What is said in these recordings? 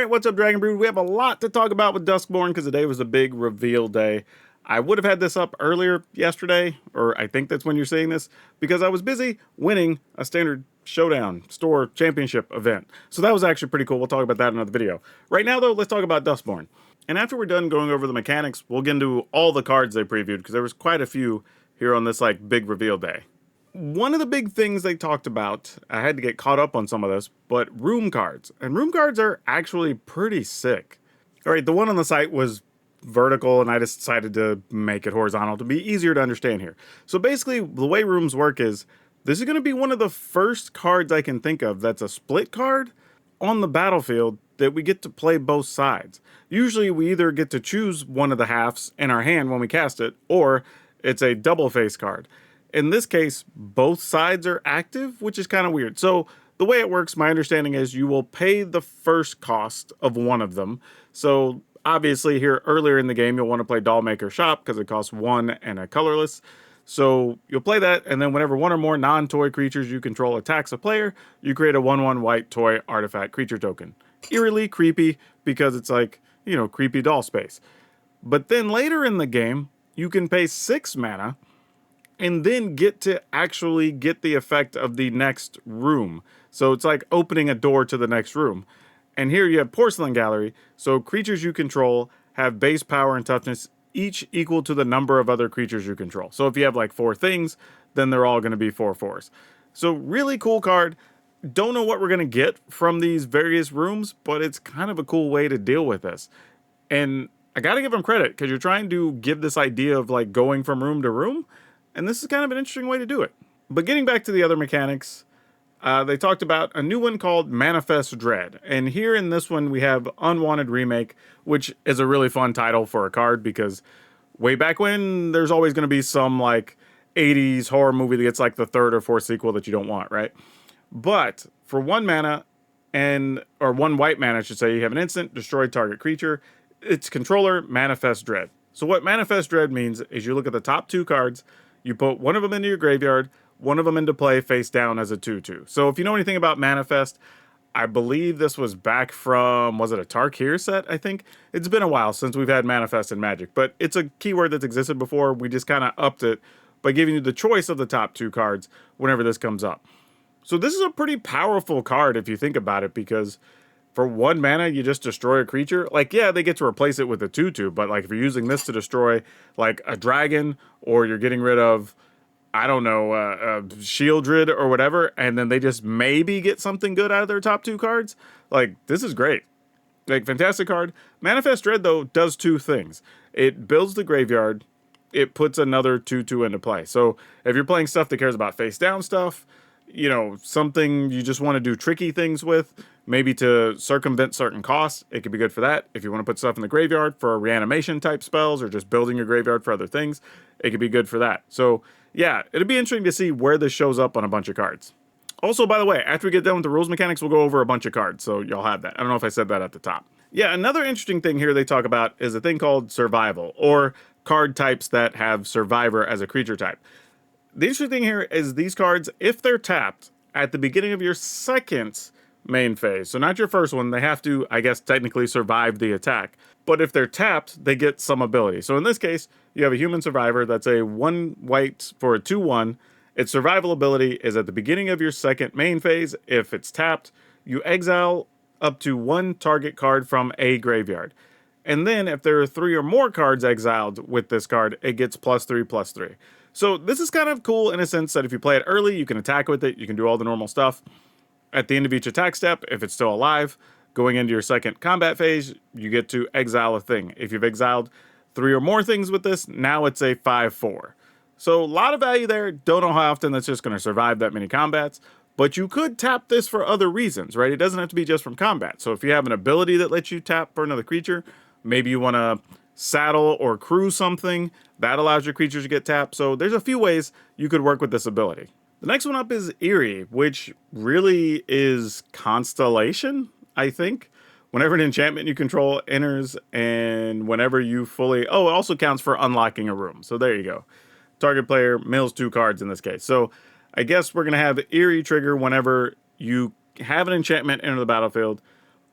Alright, what's up, Dragon Brood? We have a lot to talk about with Duskmourn because today was a big reveal day. I would have had this up earlier yesterday, or I think that's when you're seeing this, because I was busy winning a standard showdown store championship event. So that was actually pretty cool. We'll talk about that in another video. Right now, though, let's talk about Duskmourn. And after we're done going over the mechanics, we'll get into all the cards they previewed, because there was quite a few here on this big reveal day. One of the big things they talked about, I had to get caught up on some of this, but room cards. And room cards are actually pretty sick. All right, the one on the site was vertical, and I just decided to make it horizontal to be easier to understand here. So basically, the way rooms work is, this is going to be one of the first cards I can think of that's a split card on the battlefield that we get to play both sides. Usually, we either get to choose one of the halves in our hand when we cast it, or it's a double face card. In this case, both sides are active, which is kind of weird. So the way it works, my understanding is you will pay the first cost of one of them. So obviously here earlier in the game, you'll want to play Dollmaker Shop because it costs 1 and a colorless. So you'll play that, and then whenever one or more non-toy creatures you control attacks a player, you create a 1/1 white toy artifact creature token. Eerily creepy because it's like, you know, creepy doll space. But then later in the game, you can pay 6 mana and then get to actually get the effect of the next room. So it's like opening a door to the next room. And here you have Porcelain Gallery, so creatures you control have base power and toughness, each equal to the number of other creatures you control. So if you have like 4 things, then they're all going to be 4/4s. So really cool card. Don't know what we're going to get from these various rooms, but it's kind of a cool way to deal with this. And I got to give them credit, because you're trying to give this idea of like going from room to room, and this is kind of an interesting way to do it. But getting back to the other mechanics, they talked about a new one called Manifest Dread. And here in this one, we have Unwanted Remake, which is a really fun title for a card, because way back when, there's always going to be some like 80s horror movie that gets like the 3rd or 4th sequel that you don't want, right? But for 1 mana, or 1 white mana, I should say, you have an instant, destroy target creature. Its controller, Manifest Dread. So what Manifest Dread means is you look at the top 2 cards, you put one of them into your graveyard, one of them into play face down as a 2/2. So if you know anything about Manifest, I believe this was back from, was it a Tarkir set, I think? It's been a while since we've had Manifest in Magic, but it's a keyword that's existed before. We just kind of upped it by giving you the choice of the top 2 cards whenever this comes up. So this is a pretty powerful card if you think about it, because for 1 mana, you just destroy a creature. Like, yeah, they get to replace it with a 2/2, but like if you're using this to destroy like a dragon, or you're getting rid of, I don't know, Shieldred or whatever, and then they just maybe get something good out of their top 2 cards, like, this is great. Like, fantastic card. Manifest Dread, though, does 2 things. It builds the graveyard, it puts another 2/2 into play. So if you're playing stuff that cares about face down stuff, you know, something you just want to do tricky things with, maybe to circumvent certain costs, it could be good for that. If you want to put stuff in the graveyard for reanimation type spells, or just building your graveyard for other things, it could be good for that. So yeah, it'd be interesting to see where this shows up on a bunch of cards. Also, by the way, after we get done with the rules mechanics, we'll go over a bunch of cards, so y'all have that. I don't know if I said that at the top. Yeah, another interesting thing here they talk about is a thing called survival, or card types that have survivor as a creature type. The interesting thing here is these cards, if they're tapped at the beginning of your second main phase, so not your first one, they have to, I guess, technically survive the attack. But if they're tapped, they get some ability. So in this case, you have a human survivor that's a 1 white for a 2/1. Its survival ability is at the beginning of your second main phase. If it's tapped, you exile up to 1 target card from a graveyard. And then if there are 3 or more cards exiled with this card, it gets +3/+3. So this is kind of cool in a sense that if you play it early, you can attack with it, you can do all the normal stuff. At the end of each attack step, if it's still alive, going into your second combat phase, you get to exile a thing. If you've exiled 3 or more things with this, now it's a 5/4. So a lot of value there. Don't know how often that's just going to survive that many combats, but you could tap this for other reasons, right? It doesn't have to be just from combat. So if you have an ability that lets you tap for another creature, maybe you want to saddle or crew something, that allows your creatures to get tapped. So there's a few ways you could work with this ability. The next one up is Eerie, which really is Constellation, I think. Whenever an enchantment you control enters, and whenever you fully... Oh, it also counts for unlocking a room. So there you go. Target player mills 2 cards in this case. So I guess we're going to have Eerie trigger whenever you have an enchantment enter the battlefield,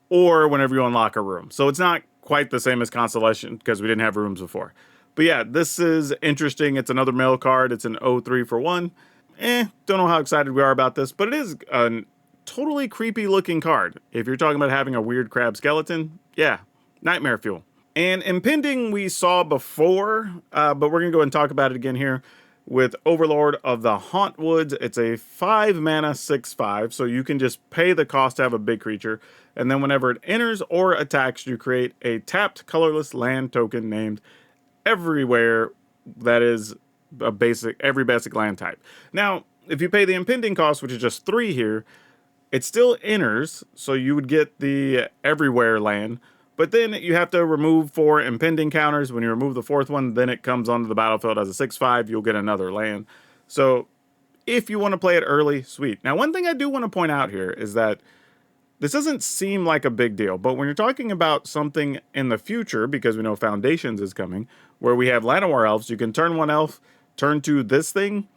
or whenever you unlock a room. So it's not quite the same as Constellation because we didn't have rooms before. But yeah, this is interesting. It's another mill card. It's an 0-3 for 1. Don't know how excited we are about this, but it is a totally creepy looking card. If you're talking about having a weird crab skeleton, yeah, nightmare fuel. And Impending we saw before, but we're going to go and talk about it again here with Overlord of the Hauntwoods. It's a 5 mana 6/5, so you can just pay the cost to have a big creature, and then whenever it enters or attacks, you create a tapped colorless land token named Everywhere that is every basic land type. Now, if you pay the Impending cost, which is just 3 here, it still enters, so you would get the Everywhere land, but then you have to remove 4 Impending counters. When you remove the 4th one, then it comes onto the battlefield as a 6/5. You'll get another land. So if you want to play it early, sweet. Now, one thing I do want to point out here is that this doesn't seem like a big deal, but when you're talking about something in the future, because we know Foundations is coming, where we have Llanowar Elves, you can turn 1 elf, turn to this thing,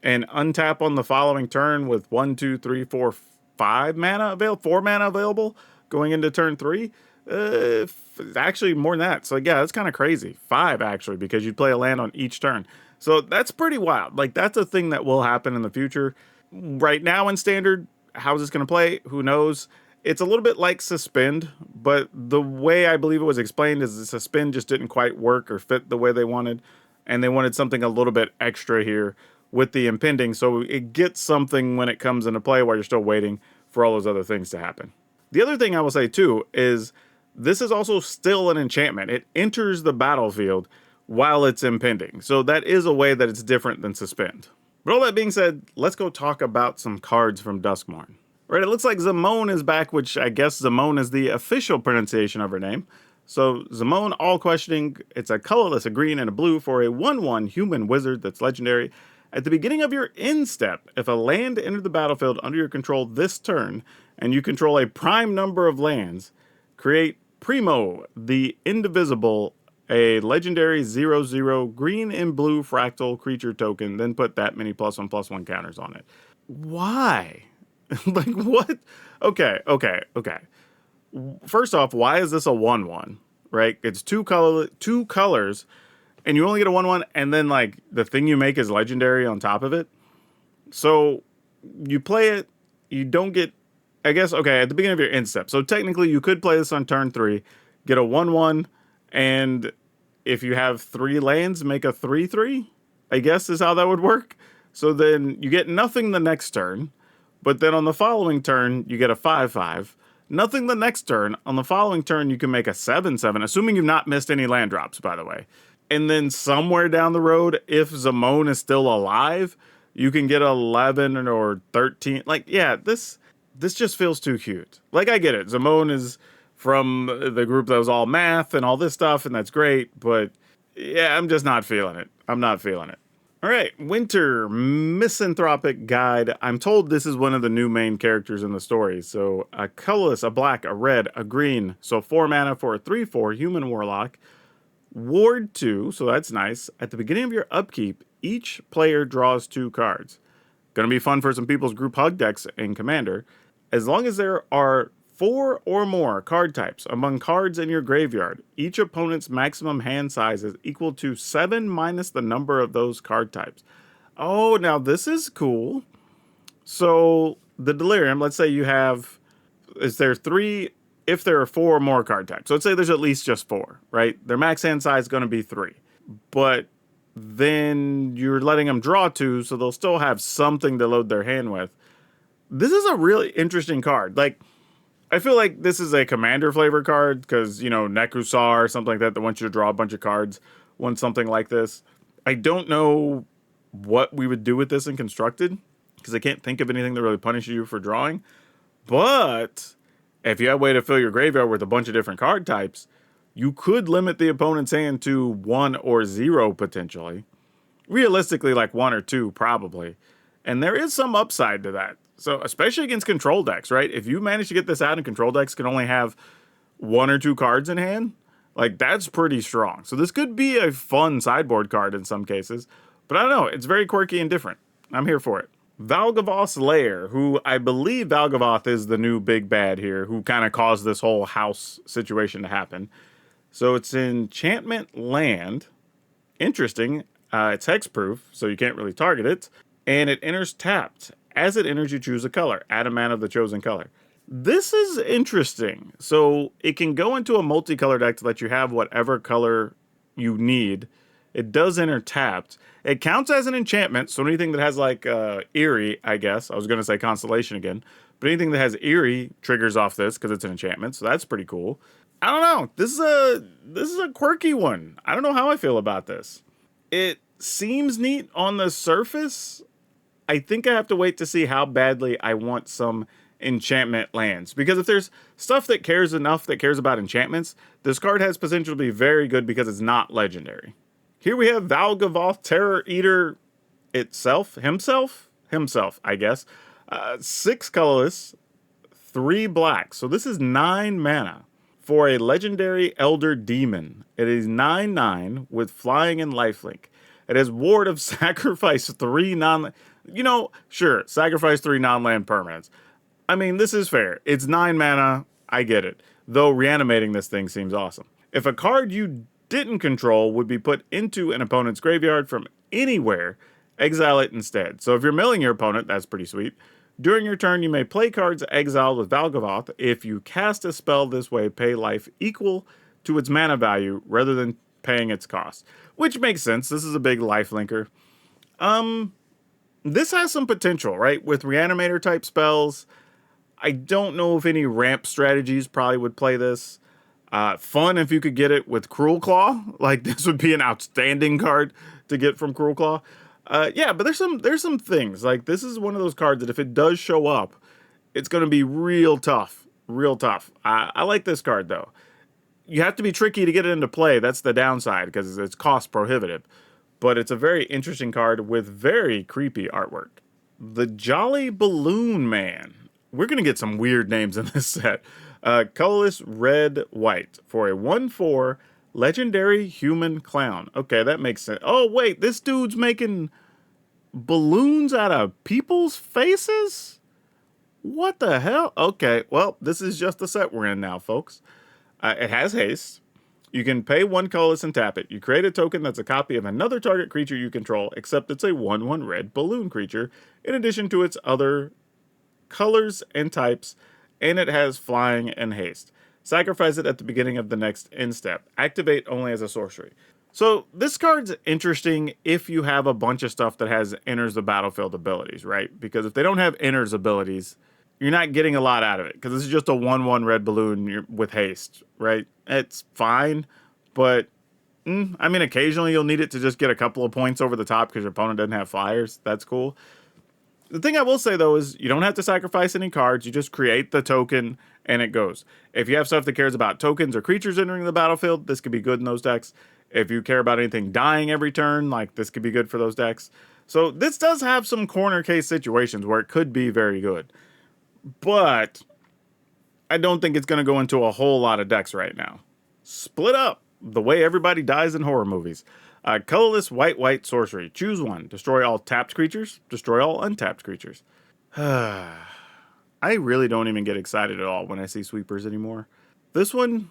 and untap on the following turn with 1, 2, 3, 4, 5 mana available, 4 mana available going into turn 3. Actually more than that. So yeah, that's kind of crazy. 5 actually, because you'd play a land on each turn. So that's pretty wild. Like, that's a thing that will happen in the future. Right now in Standard, how's this going to play? Who knows? It's a little bit like Suspend, but the way I believe it was explained is the Suspend just didn't quite work or fit the way they wanted, and they wanted something a little bit extra here with the Impending, so it gets something when it comes into play while you're still waiting for all those other things to happen. The other thing I will say too is this is also still an enchantment. It enters the battlefield while it's Impending, so that is a way that it's different than Suspend. But all that being said, let's go talk about some cards from Duskmourn. Right, it looks like Zimone is back, which I guess Zimone is the official pronunciation of her name. So Zimone, all questioning, it's a colorless, a green, and a blue for a 1/1 human wizard that's legendary. At the beginning of your end step, if a land entered the battlefield under your control this turn, and you control a prime number of lands, create Primo, the Indivisible, a legendary 0/0 green and blue fractal creature token, then put that many +1/+1 counters on it. Why? Like, what? Okay. First off, why is this a 1/1? Right? It's two colors, and you only get a 1/1, and then, like, the thing you make is legendary on top of it. So you play it, you don't get, I guess, okay, at the beginning of your end step. So technically, you could play this on turn 3, get a 1/1, and if you have 3 lands, make a 3/3, I guess is how that would work. So then you get nothing the next turn. But then on the following turn, you get a 5/5. Nothing the next turn. On the following turn, you can make a 7/7, assuming you've not missed any land drops, by the way. And then somewhere down the road, if Zimone is still alive, you can get 11 or 13. Like, yeah, this just feels too cute. Like, I get it. Zimone is from the group that was all math and all this stuff, and that's great. But yeah, I'm just not feeling it. I'm not feeling it. All right, Winter Misanthropic Guide. I'm told this is one of the new main characters in the story. So a colorless, a black, a red, a green. So 4 mana for a 3/4 human warlock. Ward 2, so that's nice. At the beginning of your upkeep, each player draws 2 cards. Gonna be fun for some people's group hug decks in Commander. As long as there are 4 or more card types among cards in your graveyard, each opponent's maximum hand size is equal to 7 minus the number of those card types. Oh, now this is cool. So the Delirium, let's say you have, if there are 4 or more card types. So let's say there's at least just 4, right? Their max hand size is going to be 3. But then you're letting them draw 2, so they'll still have something to load their hand with. This is a really interesting card. Like, I feel like this is a Commander flavor card because, Nekusar or something like that wants you to draw a bunch of cards wants something like this. I don't know what we would do with this in Constructed because I can't think of anything that really punishes you for drawing. But if you have a way to fill your graveyard with a bunch of different card types, you could limit the opponent's hand to 1 or 0 potentially. Realistically, like 1 or 2 probably. And there is some upside to that. So, especially against control decks, right? If you manage to get this out and control decks can only have 1 or 2 cards in hand, like, that's pretty strong. So this could be a fun sideboard card in some cases. But I don't know. It's very quirky and different. I'm here for it. Valgavoth's Lair, who I believe Valgavoth is the new big bad here, who kind of caused this whole house situation to happen. So it's enchantment land. Interesting. It's hexproof, so you can't really target it. And it enters tapped. As it enters, you choose a color. Add a mana of the chosen color. This is interesting. So it can go into a multicolor deck to let you have whatever color you need. It does enter tapped. It counts as an enchantment, so anything that has like Eerie, I guess. I was going to say Constellation again. But anything that has Eerie triggers off this because it's an enchantment, so that's pretty cool. I don't know. This is a quirky one. I don't know how I feel about this. It seems neat on the surface. I think I have to wait to see how badly I want some enchantment lands. Because if there's stuff that cares about enchantments, this card has potential to be very good because it's not legendary. Here we have Valgavoth, Terror Eater himself, I guess. 6 colorless, 3 black. So this is 9 mana for a legendary Elder Demon. It is 9/9 with flying and lifelink. It has Ward of Sacrifice 3 sacrifice 3 non-land permanents. I mean, this is fair. It's 9 mana, I get it. Though reanimating this thing seems awesome. If a card you didn't control would be put into an opponent's graveyard from anywhere, exile it instead. So if you're milling your opponent, that's pretty sweet. During your turn, you may play cards exiled with Valgavoth. If you cast a spell this way, pay life equal to its mana value rather than paying its cost. Which makes sense. This is a big life linker. This has some potential, right? With Reanimator type spells, I don't know if any ramp strategies probably would play this. Fun if you could get it with Cruel Claw. Like, this would be an outstanding card to get from Cruel Claw. Yeah, but there's some things. Like, this is one of those cards that if it does show up, it's going to be real tough. Real tough. I like this card, though. You have to be tricky to get it into play. That's the downside, because it's cost prohibitive. But it's a very interesting card with very creepy artwork. The Jolly Balloon Man. We're going to get some weird names in this set. Colorless red-white for a 1/4 legendary human clown. Okay, that makes sense. Oh, wait, this dude's making balloons out of people's faces? What the hell? Okay, well, this is just the set we're in now, folks. It has haste. You can pay 1 colorless and tap it. You create a token that's a copy of another target creature you control, except it's a 1/1 red balloon creature, in addition to its other colors and types, and it has flying and haste. Sacrifice it at the beginning of the next end step. Activate only as a sorcery. So this card's interesting if you have a bunch of stuff that has enters the battlefield abilities, right? Because if they don't have enters abilities, you're not getting a lot out of it, because this is just a 1/1 red balloon with haste, right? It's fine, but I mean, occasionally you'll need it to just get a couple of points over the top because your opponent doesn't have flyers. That's cool. The thing I will say, though, is you don't have to sacrifice any cards. You just create the token, and it goes. If you have stuff that cares about tokens or creatures entering the battlefield, this could be good in those decks. If you care about anything dying every turn, like, this could be good for those decks. So this does have some corner case situations where it could be very good. But I don't think it's going to go into a whole lot of decks right now. Split Up, the way everybody dies in horror movies. Colorless white sorcery. Choose one. Destroy all tapped creatures. Destroy all untapped creatures. I really don't even get excited at all when I see sweepers anymore. This one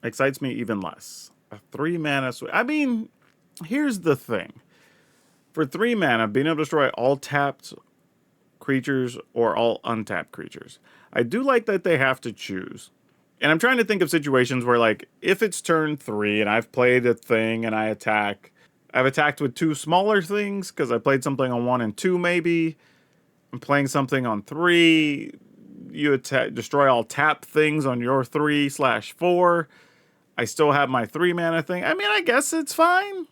excites me even less. A 3 mana sweep. I mean, here's the thing. For 3 mana, being able to destroy all tapped creatures or all untapped creatures. I do like that they have to choose. And I'm trying to think of situations where, like, if it's turn 3 and I've played a thing and I attack, I've attacked with 2 smaller things because I played something on 1 and 2 maybe. I'm playing something on 3. You destroy all tap things on your 3/4. I still have my 3 mana thing. I mean, I guess it's fine.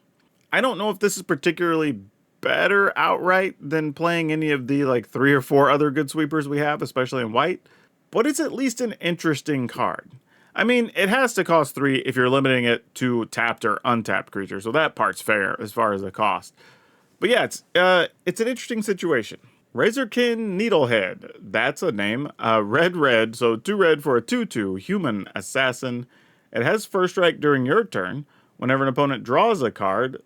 I don't know if this is particularly better outright than playing any of the, like, 3 or 4 other good sweepers we have, especially in white. But it's at least an interesting card. I mean, it has to cost 3 if you're limiting it to tapped or untapped creatures, so that part's fair as far as the cost. But yeah, it's an interesting situation. Razorkin Needlehead, that's a name. Red, so 2 red for a 2/2 human assassin. It has first strike during your turn. Whenever an opponent draws a card,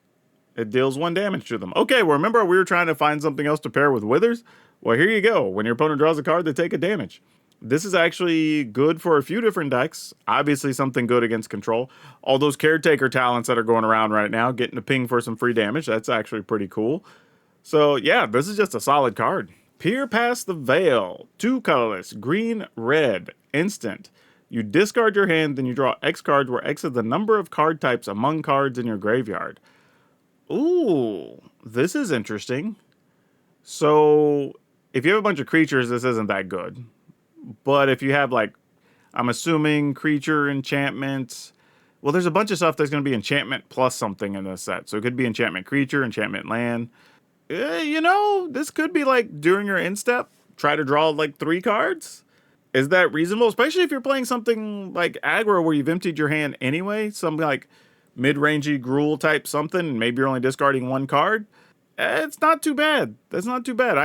It deals 1 damage to them. Okay, well, remember we were trying to find something else to pair with Withers? Well, here you go. When your opponent draws a card, they take a damage. This is actually good for a few different decks. Obviously something good against control. All those caretaker talents that are going around right now, getting a ping for some free damage, that's actually pretty cool. So yeah, this is just a solid card. Peer Past the Veil. 2 colorless, green, red, instant. You discard your hand, then you draw X cards, where X is the number of card types among cards in your graveyard. Ooh, this is interesting. So, if you have a bunch of creatures, this isn't that good. But if you have, like, I'm assuming creature enchantments. Well, there's a bunch of stuff that's going to be enchantment plus something in this set. So it could be enchantment creature, enchantment land. You know, this could be like during your end step, try to draw like 3 cards. Is that reasonable? Especially if you're playing something like aggro where you've emptied your hand anyway, something like mid-rangey gruel type something, and maybe you're only discarding 1 card. It's not too bad. That's not too bad.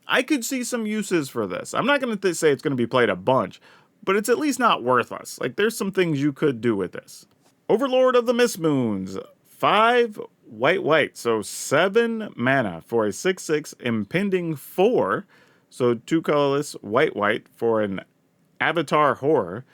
I could see some uses for this. I'm not going to say it's going to be played a bunch, but it's at least not worthless. Like, there's some things you could do with this. Overlord of the Mistmoors. 5 white, so 7 mana for a 6/6 impending 4. So 2 colorless, white for an avatar horror.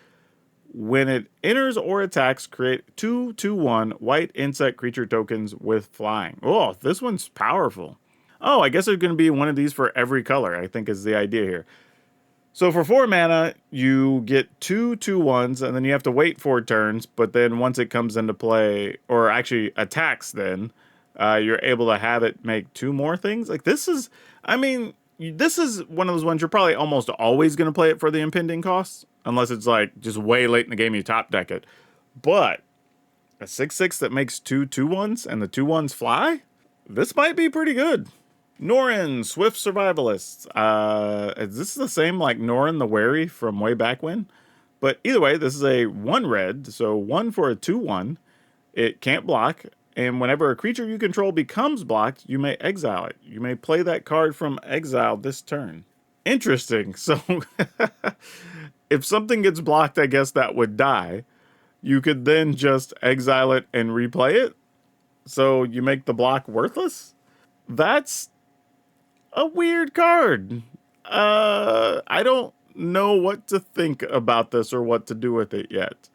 When it enters or attacks, create 2/2/1 white insect creature tokens with flying. Oh, this one's powerful. Oh, I guess there's going to be one of these for every color, I think is the idea here. So for 4 mana, you get 2/2/1s, and then you have to wait 4 turns, but then once it comes into play, or actually attacks then, you're able to have it make 2 more things. Like, this is, I mean, this is one of those ones you're probably almost always going to play it for the impending costs, unless it's like just way late in the game you top deck it. But a 6/6 that makes 2/2/1s and the 2/1s fly? This might be pretty good. Norin, Swift Survivalist. Is this the same like Norin the Wary from way back when? But either way, this is a 1 red, so 1 for a 2/1. It can't block, and whenever a creature you control becomes blocked, you may exile it. You may play that card from exile this turn. Interesting. So if something gets blocked, I guess that would die. You could then just exile it and replay it. So you make the block worthless? That's a weird card. I don't know what to think about this or what to do with it yet.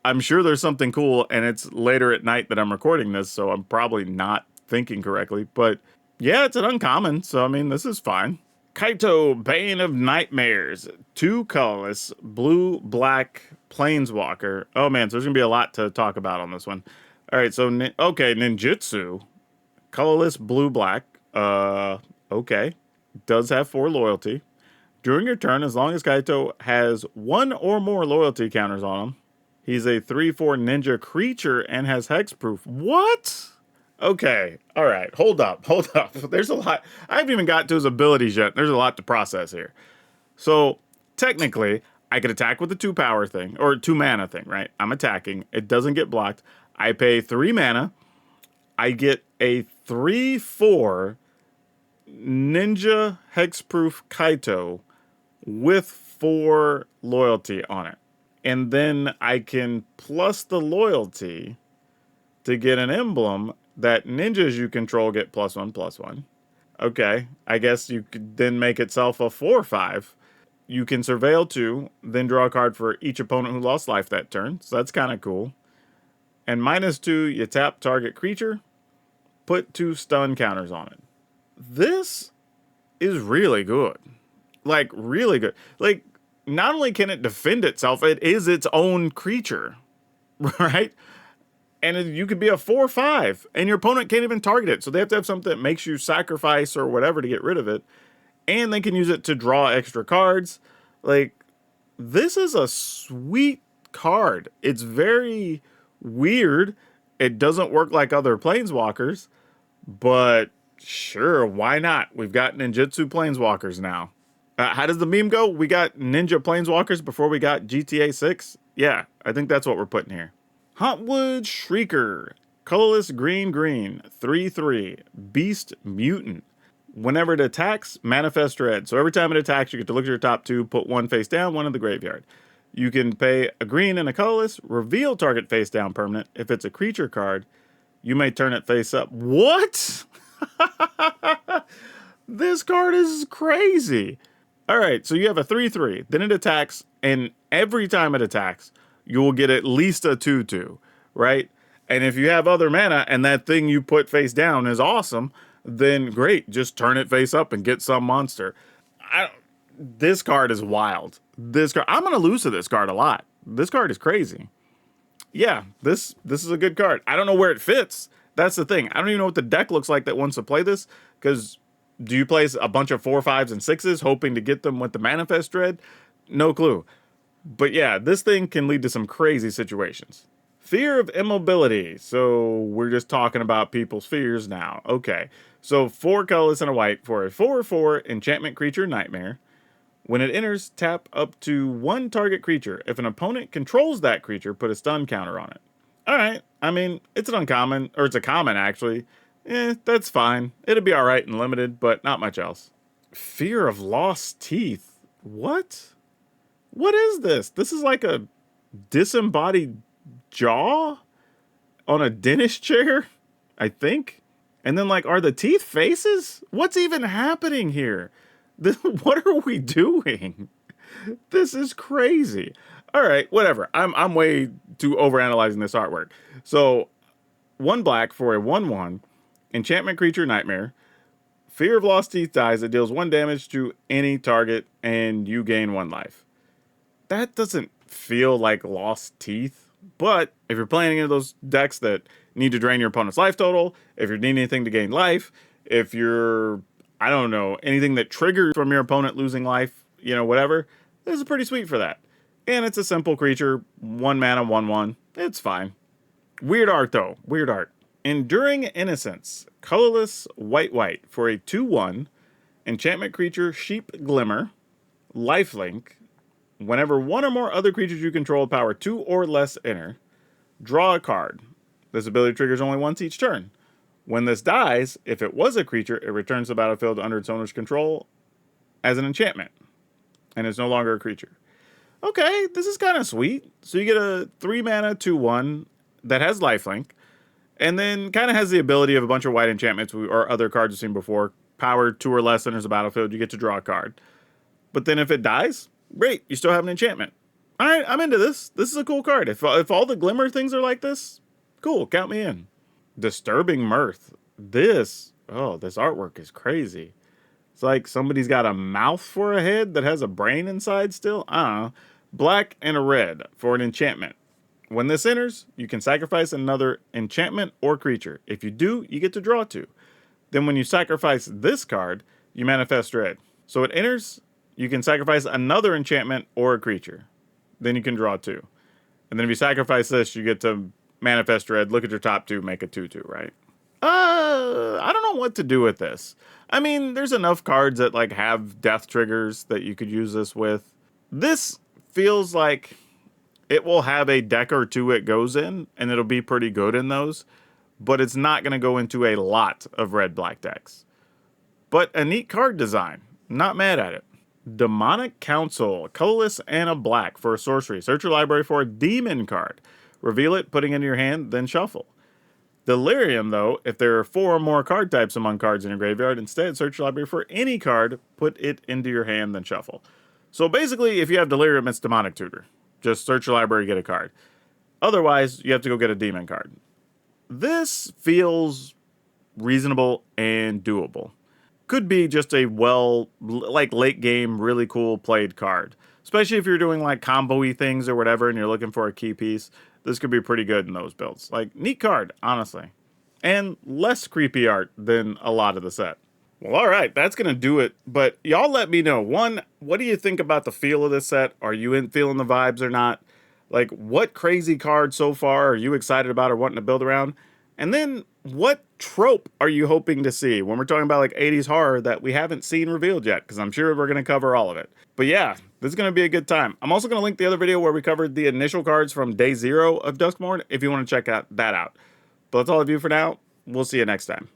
I'm sure there's something cool, and it's later at night that I'm recording this, so I'm probably not thinking correctly. But yeah, it's an uncommon, so I mean, this is fine. Kaito, Bane of Nightmares. 2 colorless, blue-black planeswalker. Oh man, so there's going to be a lot to talk about on this one. All right, so, okay, ninjutsu. Colorless, blue-black. Okay. Does have 4 loyalty. During your turn, as long as Kaito has 1 or more loyalty counters on him, he's a 3/4 ninja creature and has hexproof. What? Okay. All right. Hold up. There's a lot. I haven't even got to his abilities yet. There's a lot to process here. So, technically, I could attack with the 2 power thing, or 2 mana thing, right? I'm attacking. It doesn't get blocked. I pay 3 mana. I get a 3/4 ninja hexproof Kaito with 4 loyalty on it. And then I can plus the loyalty to get an emblem that ninjas you control get +1/+1. Okay, I guess you could then make itself a 4/5. You can surveil 2, then draw a card for each opponent who lost life that turn. So that's kind of cool. And -2, you tap target creature, put 2 stun counters on it. This is really good. Like, really good. Like, not only can it defend itself, it is its own creature, right? And you could be a 4/5, and your opponent can't even target it. So they have to have something that makes you sacrifice or whatever to get rid of it. And they can use it to draw extra cards. Like, this is a sweet card. It's very weird. It doesn't work like other planeswalkers, but sure, why not? We've got ninjutsu planeswalkers now. How does the meme go? We got ninja planeswalkers before we got GTA 6? Yeah, I think that's what we're putting here. Hauntwoods Shrieker. Colorless green, 3/3. Beast mutant. Whenever it attacks, manifest red. So every time it attacks, you get to look at your top 2, put 1 face down, 1 in the graveyard. You can pay a green and a colorless, reveal target face down permanent. If it's a creature card, You may turn it face up. What? This card is crazy. All right, so you have a 3/3. Then it attacks, and every time it attacks, you will get at least a 2/2, right? And if you have other mana and that thing you put face down is awesome, then great, just turn it face up and get some monster. This card is wild. This card, I'm gonna lose to this card a lot. This card is crazy. Yeah, this is a good card. I don't know where it fits. That's the thing. I don't even know what the deck looks like that wants to play this, because do you place a bunch of 4, 5s, and 6s hoping to get them with the Manifest Dread? No clue. But yeah, this thing can lead to some crazy situations. Fear of immobility. So we're just talking about people's fears now. Okay. So 4 colorless and a white for a 4/4 enchantment creature nightmare. When it enters, tap up to 1 target creature. If an opponent controls that creature, put a stun counter on it. All right. I mean, it's an uncommon, or it's a common actually. That's fine. It'll be all right in limited, but not much else. Fear of lost teeth. What? What is this? This is like a disembodied jaw on a dentist chair, I think. And then, like, are the teeth faces? What's even happening here? What are we doing? This is crazy. All right, whatever. I'm way too overanalyzing this artwork. So 1 black for a 1/1 enchantment creature nightmare. Fear of lost teeth dies. It deals 1 damage to any target and you gain 1 life. That doesn't feel like lost teeth, but if you're playing any of those decks that need to drain your opponent's life total, if you're needing anything to gain life, if you're, I don't know, anything that triggers from your opponent losing life, whatever, this is pretty sweet for that. And it's a simple creature, 1 mana, 1/1. It's fine. Weird art though, weird art. Enduring Innocence, colorless white for a 2/1 enchantment creature sheep glimmer, lifelink. Whenever 1 or more other creatures you control power 2 or less enter, draw a card. This ability triggers only once each turn. When this dies, if it was a creature, it returns to the battlefield under its owner's control as an enchantment, and is no longer a creature. Okay, this is kind of sweet. So you get a 3 mana 2/1 that has lifelink, and then kind of has the ability of a bunch of white enchantments or other cards you've seen before. Power 2 or less enters the battlefield, you get to draw a card. But then if it dies, great, you still have an enchantment. All right, I'm into this. This is a cool card. If all the glimmer things are like this, cool, count me in. Disturbing Mirth. This artwork is crazy. It's like somebody's got a mouth for a head that has a brain inside still. I don't know. Black and a red for an enchantment. When this enters, you can sacrifice another enchantment or creature. If you do, you get to draw 2. Then when you sacrifice this card, you manifest red. So it enters, you can sacrifice another enchantment or a creature. Then you can draw 2. And then if you sacrifice this, you get to manifest red, look at your top 2, make a 2/2, right? I don't know what to do with this. I mean, there's enough cards that like have death triggers that you could use this with. This feels like it will have a deck or 2 it goes in, and it'll be pretty good in those, but it's not going to go into a lot of red-black decks. But a neat card design. Not mad at it. Demonic Counsel, colorless and a black for a sorcery. Search your library for a demon card. Reveal it, putting it in your hand, then shuffle. Delirium, though, if there are 4 or more card types among cards in your graveyard, instead search your library for any card, put it into your hand, then shuffle. So basically, if you have Delirium, it's Demonic Tutor. Just search your library, get a card. Otherwise, you have to go get a demon card. This feels reasonable and doable. Could be just a late game, really cool played card. Especially if you're doing like combo-y things or whatever and you're looking for a key piece. This could be pretty good in those builds. Like, neat card, honestly. And less creepy art than a lot of the set. Well, all right, that's going to do it. But y'all let me know. 1, what do you think about the feel of this set? Are you feeling the vibes or not? Like, what crazy card so far are you excited about or wanting to build around? And then, what trope are you hoping to see when we're talking about like 80s horror that we haven't seen revealed yet? Because I'm sure we're going to cover all of it. But yeah, this is going to be a good time. I'm also going to link the other video where we covered the initial cards from day 0 of Duskmourn if you want to check that out. But that's all I do for now. We'll see you next time.